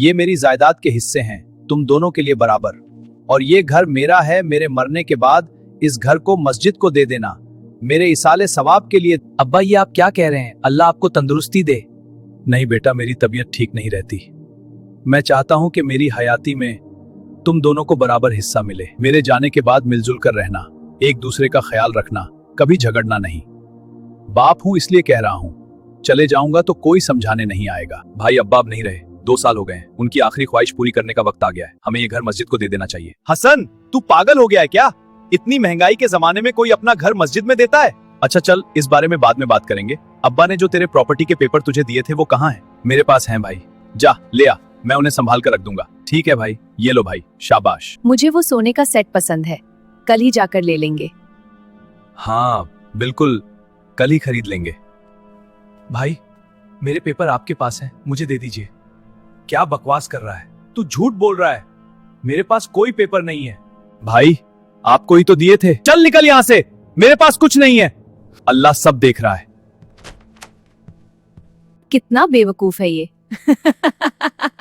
ये मेरी जायदाद के हिस्से हैं, तुम दोनों के लिए बराबर। और ये घर मेरा है, मेरे मरने के बाद इस घर को मस्जिद को दे देना, मेरे इसाले सवाब के लिए। अब्बा ये आप क्या कह रहे हैं? अल्लाह आपको तंदुरुस्ती दे। नहीं बेटा, मेरी तबीयत ठीक नहीं रहती। मैं चाहता हूं कि मेरी हयाती में तुम दोनों को बराबर हिस्सा मिले। मेरे जाने के बाद मिलजुल कर रहना, एक दूसरे का ख्याल रखना, कभी झगड़ना नहीं। बाप हूं इसलिए कह रहा हूं, चले जाऊंगा तो कोई समझाने नहीं आएगा। भाई अब्बा अब नहीं रहे, 2 साल हो गए हैं, उनकी आखिरी ख्वाहिश पूरी करने का वक्त आ गया है। हमें ये घर मस्जिद को दे देना चाहिए। हसन, तू पागल हो गया है क्या? इतनी महंगाई के जमाने में कोई अपना घर मस्जिद में देता है? अच्छा चल, इस बारे में बाद में बात करेंगे। अब्बा ने जो तेरे प्रॉपर्टी के पेपर तुझे दिए थे वो कहाँ हैं? मेरे पास हैं भाई, जा ले आ, मैं उन्हें संभाल कर रख दूंगा। ठीक है भाई, ये लो भाई, शाबाश। मुझे वो सोने का सेट पसंद है, कल ही जाकर ले लेंगे। हाँ बिल्कुल, कल ही खरीद लेंगे। भाई मेरे पेपर आपके पास हैं, मुझे दे दीजिए। क्या बकवास कर रहा है तू? झूठ बोल रहा है, मेरे पास कोई पेपर नहीं है। भाई आपको ही तो दिए थे, चल निकल यहां से, मेरे पास कुछ नहीं है। अल्लाह सब देख रहा है। कितना बेवकूफ है ये।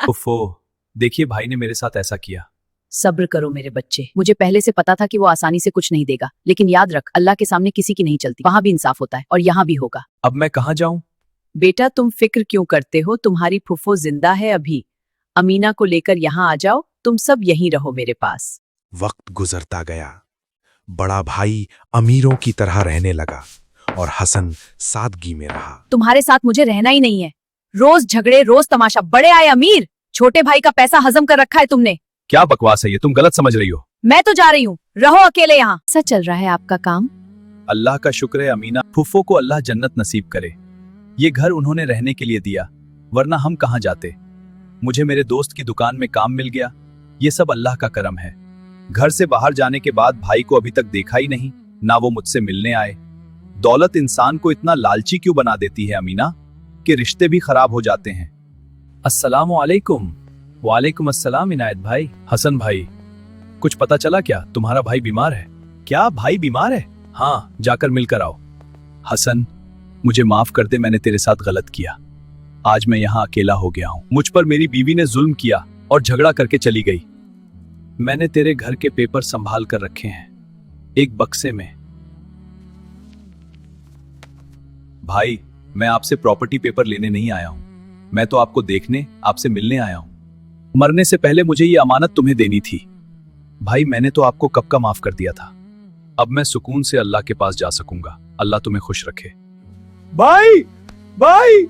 उफ़ो, देखिए भाई ने मेरे साथ ऐसा किया। सब्र करो मेरे बच्चे, मुझे पहले से पता था कि वो आसानी से कुछ नहीं देगा, लेकिन याद रख, अल्लाह के सामने किसी की नहीं चलती। वहां भी इंसाफ होता है और यहाँ भी होगा। अब मैं कहाँ जाऊं? बेटा तुम फिक्र क्यों करते हो, तुम्हारी फुफ्फो जिंदा है अभी। अमीना को लेकर यहाँ आ जाओ, तुम सब यहीं रहो मेरे पास। वक्त गुजरता गया, बड़ा भाई अमीरों की तरह रहने लगा और हसन सादगी में रहा। तुम्हारे साथ मुझे रहना ही नहीं है, रोज झगड़े, रोज तमाशा। बड़े आए अमीर, छोटे भाई का पैसा हजम कर रखा है तुमने। क्या बकवास है ये, तुम गलत समझ रही हो। मैं तो जा रही हूँ, रहो अकेले यहाँ। ऐसा चल रहा है आपका काम? अल्लाह का शुक्र है अमीना, फुफ्फो को अल्लाह जन्नत नसीब करे। ये घर उन्होंने रहने के लिए दिया, वरना हम कहाँ जाते। मुझे मेरे दोस्त की दुकान में काम मिल गया, ये सब अल्लाह का करम है। घर से बाहर जाने के बाद भाई को अभी तक देखा ही नहीं, ना वो मुझसे मिलने आए। दौलत इंसान को इतना लालची क्यों बना देती है अमीना, कि रिश्ते भी खराब हो जाते हैं। अस्सलाम वालेकुम। वालेकुम अस्सलाम इनायत भाई। हसन भाई, कुछ पता चला क्या? तुम्हारा भाई बीमार है। क्या भाई बीमार है? हाँ, जाकर मिलकर आओ। हसन, मुझे माफ कर दे, मैंने तेरे साथ गलत किया। आज मैं यहाँ अकेला हो गया हूँ। मुझ पर मेरी बीवी ने जुल्म किया और झगड़ा करके चली गई। मैंने तेरे घर के पेपर संभाल कर रखे हैं, एक बक्से में। भाई, मैं आपसे प्रॉपर्टी पेपर लेने नहीं आया हूँ, मैं तो आपको देखने, आपसे मिलने आया हूँ। मरने से पहले मुझे ये अमानत तुम्हें देनी थी। भाई मैंने तो आपको कब का माफ कर दिया था। अब मैं सुकून से अल्लाह के पास जा सकूंगा। अल्लाह तुम्हें खुश रखे। भाई भाई